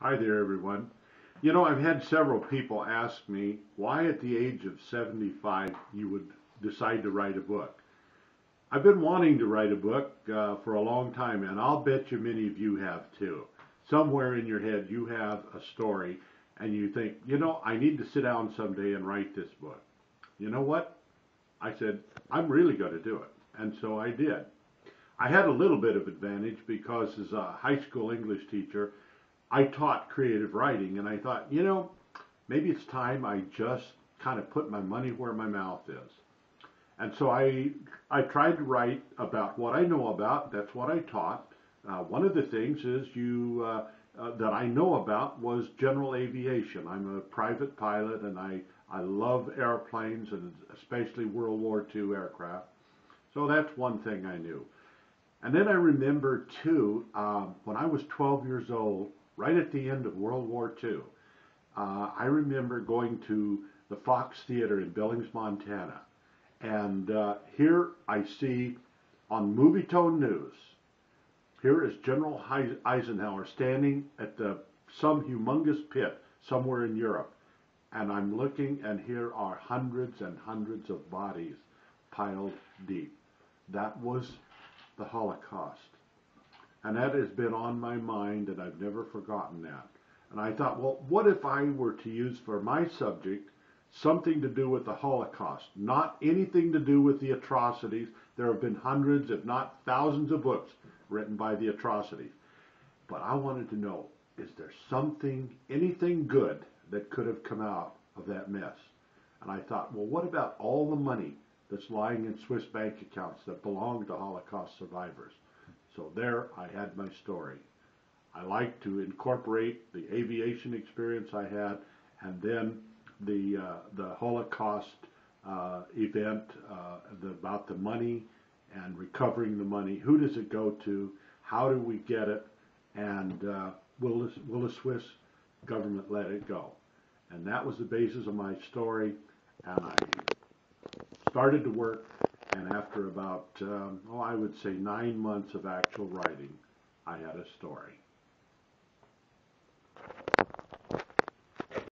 Hi there, everyone. You know, I've had several people ask me why at the age of 75 you would decide to write a book. I've been wanting to write a book for a long time, and I'll bet you many of you have too. Somewhere in your head you have a story, and you think, I need to sit down someday and write this book. You know what? I said, I'm really going to do it. And so I did. I had a little bit of advantage because as a high school English teacher, I taught creative writing, and I thought, maybe it's time I just kind of put my money where my mouth is. And so I tried to write about what I know about. That's what I taught. One of the things is that I know about was general aviation. I'm a private pilot, and I love airplanes, and especially World War II aircraft. So that's one thing I knew. And then I remember, too, when I was 12 years old, right at the end of World War II, I remember going to the Fox Theater in Billings, Montana. And here I see on Movietone News, here is General Eisenhower standing at some humongous pit somewhere in Europe. And I'm looking, and here are hundreds and hundreds of bodies piled deep. That was the Holocaust. And that has been on my mind, and I've never forgotten that. And I thought, well, what if I were to use for my subject something to do with the Holocaust, not anything to do with the atrocities? There have been hundreds, if not thousands, of books written by the atrocities. But I wanted to know, is there anything good that could have come out of that mess? And I thought, well, what about all the money that's lying in Swiss bank accounts that belong to Holocaust survivors? So there I had my story. I like to incorporate the aviation experience I had, and then the Holocaust event, about the money and recovering the money. Who does it go to? How do we get it? And will the Swiss government let it go? And that was the basis of my story. And I started to work, and after about, I would say 9 months of actual writing, I had a story.